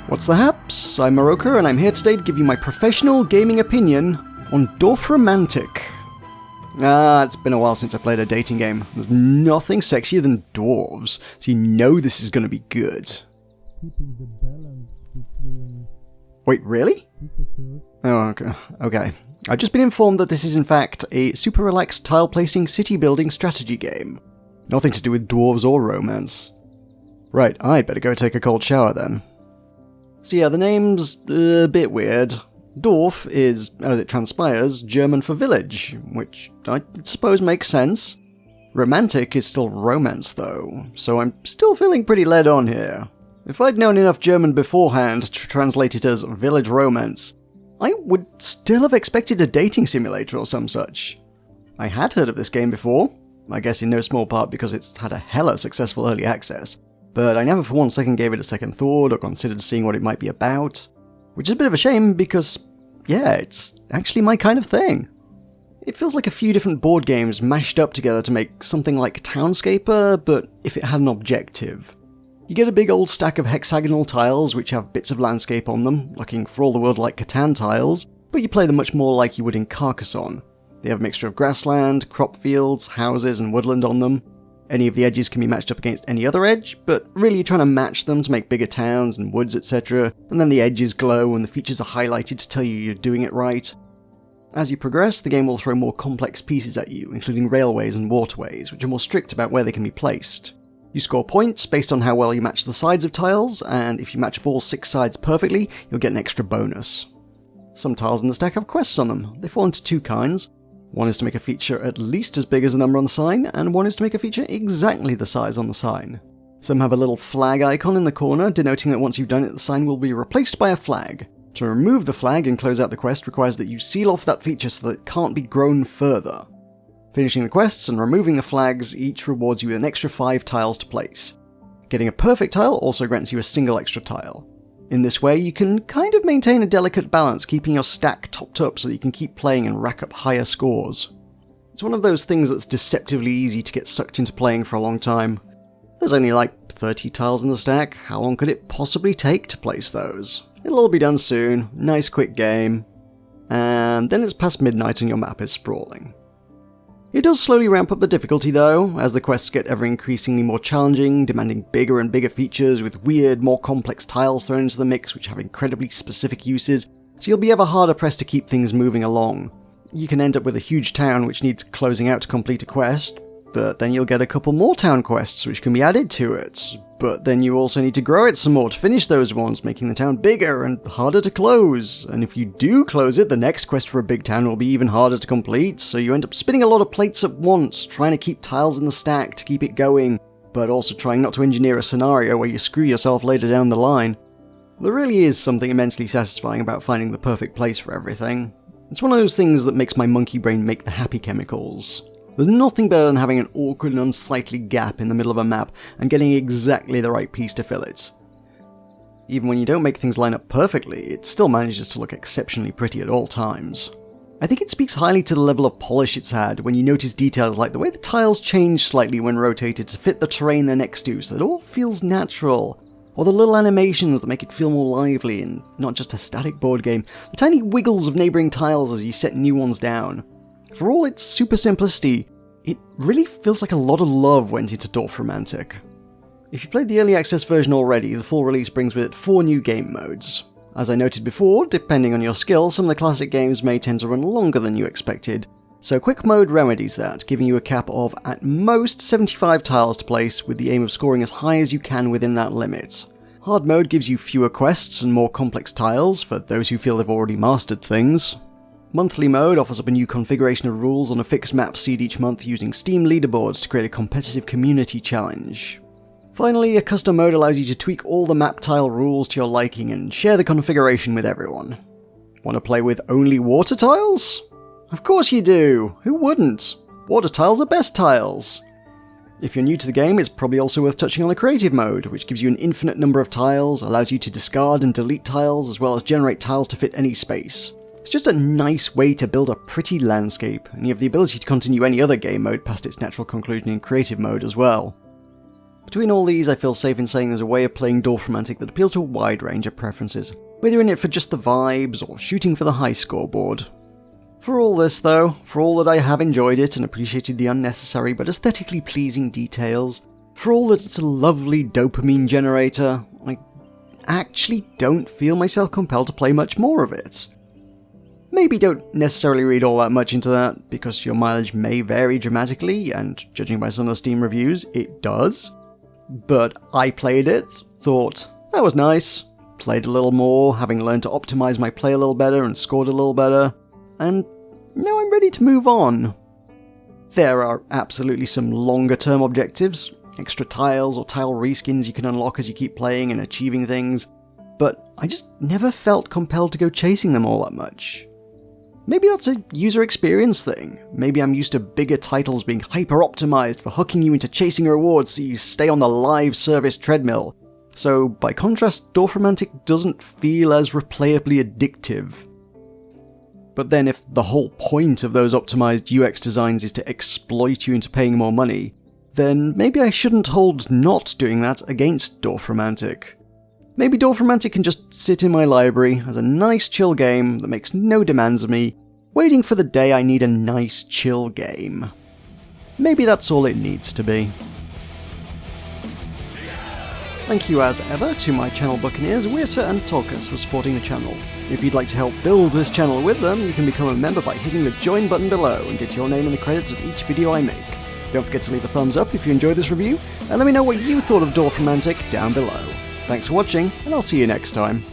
What's the haps? I'm Meroka, and I'm here today to give you my professional gaming opinion on Dorfromantik. It's been a while since I played a dating game. There's nothing sexier than dwarves, so you know this is going to be good. Keeping the balance between... Wait, really? Oh, okay. I've just been informed that this is in fact a super relaxed tile-placing city-building strategy game. Nothing to do with dwarves or romance. Right, I'd better go take a cold shower then. So yeah, the name's a bit weird. Dorf is, as it transpires, German for village, which I suppose makes sense. Romantic is still romance though, so I'm still feeling pretty led on here. If I'd known enough German beforehand to translate it as village romance, I would still have expected a dating simulator or some such. I had heard of this game before, I guess in no small part because it's had a hella successful early access, but I never for 1 second gave it a second thought or considered seeing what it might be about, which is a bit of a shame because, yeah, it's actually my kind of thing. It feels like a few different board games mashed up together to make something like Townscaper, but if it had an objective. You get a big old stack of hexagonal tiles which have bits of landscape on them, looking for all the world like Catan tiles, but you play them much more like you would in Carcassonne. They have a mixture of grassland, crop fields, houses and woodland on them. Any of the edges can be matched up against any other edge, but really you're trying to match them to make bigger towns and woods, etc., and then the edges glow and the features are highlighted to tell you you're doing it right. As you progress, the game will throw more complex pieces at you, including railways and waterways, which are more strict about where they can be placed. You score points based on how well you match the sides of tiles, and if you match up all 6 sides perfectly, you'll get an extra bonus. Some tiles in the stack have quests on them. They fall into 2 kinds. One is to make a feature at least as big as the number on the sign, and one is to make a feature exactly the size on the sign. Some have a little flag icon in the corner, denoting that once you've done it, the sign will be replaced by a flag. To remove the flag and close out the quest requires that you seal off that feature so that it can't be grown further. Finishing the quests and removing the flags each rewards you with an extra 5 tiles to place. Getting a perfect tile also grants you a single extra tile. In this way, you can kind of maintain a delicate balance, keeping your stack topped up so that you can keep playing and rack up higher scores. It's one of those things that's deceptively easy to get sucked into playing for a long time. There's only like 30 tiles in the stack, how long could it possibly take to place those? It'll all be done soon, nice quick game. And then it's past midnight and your map is sprawling. It does slowly ramp up the difficulty though, as the quests get ever increasingly more challenging, demanding bigger and bigger features with weird, more complex tiles thrown into the mix which have incredibly specific uses, so you'll be ever harder pressed to keep things moving along. You can end up with a huge town which needs closing out to complete a quest, but then you'll get a couple more town quests which can be added to it, but then you also need to grow it some more to finish those ones, making the town bigger and harder to close, and if you do close it, the next quest for a big town will be even harder to complete, so you end up spinning a lot of plates at once, trying to keep tiles in the stack to keep it going, but also trying not to engineer a scenario where you screw yourself later down the line. There really is something immensely satisfying about finding the perfect place for everything. It's one of those things that makes my monkey brain make the happy chemicals. There's nothing better than having an awkward and unsightly gap in the middle of a map and getting exactly the right piece to fill it. Even when you don't make things line up perfectly, it still manages to look exceptionally pretty at all times. I think it speaks highly to the level of polish it's had when you notice details like the way the tiles change slightly when rotated to fit the terrain they're next to so that it all feels natural, or the little animations that make it feel more lively and not just a static board game, the tiny wiggles of neighbouring tiles as you set new ones down. For all its super simplicity, it really feels like a lot of love went into Dorfromantik. If you played the early access version already, the full release brings with it 4 new game modes. As I noted before, depending on your skill, some of the classic games may tend to run longer than you expected, so Quick Mode remedies that, giving you a cap of at most 75 tiles to place with the aim of scoring as high as you can within that limit. Hard Mode gives you fewer quests and more complex tiles for those who feel they've already mastered things. Monthly Mode offers up a new configuration of rules on a fixed map seed each month using Steam leaderboards to create a competitive community challenge. Finally, a custom mode allows you to tweak all the map tile rules to your liking and share the configuration with everyone. Want to play with only water tiles? Of course you do! Who wouldn't? Water tiles are best tiles! If you're new to the game, it's probably also worth touching on the creative mode, which gives you an infinite number of tiles, allows you to discard and delete tiles, as well as generate tiles to fit any space. It's just a nice way to build a pretty landscape, and you have the ability to continue any other game mode past its natural conclusion in creative mode as well. Between all these, I feel safe in saying there's a way of playing Dorfromantik that appeals to a wide range of preferences, whether you're in it for just the vibes or shooting for the high scoreboard. For all this though, for all that I have enjoyed it and appreciated the unnecessary but aesthetically pleasing details, for all that it's a lovely dopamine generator, I actually don't feel myself compelled to play much more of it. Maybe don't necessarily read all that much into that, because your mileage may vary dramatically, and judging by some of the Steam reviews, it does. But I played it, thought, that was nice, played a little more, having learned to optimize my play a little better and scored a little better, and now I'm ready to move on. There are absolutely some longer term objectives, extra tiles or tile reskins you can unlock as you keep playing and achieving things, but I just never felt compelled to go chasing them all that much. Maybe that's a user experience thing. Maybe I'm used to bigger titles being hyper-optimized for hooking you into chasing rewards so you stay on the live service treadmill. So, by contrast, Dorfromantik doesn't feel as replayably addictive. But then if the whole point of those optimized UX designs is to exploit you into paying more money, then maybe I shouldn't hold not doing that against Dorfromantik. Maybe Dorfromantik can just sit in my library as a nice chill game that makes no demands of me, waiting for the day I need a nice chill game. Maybe that's all it needs to be. Thank you as ever to my channel Buccaneers, Weirsa and Tolkas for supporting the channel. If you'd like to help build this channel with them, you can become a member by hitting the join button below and get your name in the credits of each video I make. Don't forget to leave a thumbs up if you enjoyed this review, and let me know what you thought of Dorfromantik down below. Thanks for watching, and I'll see you next time.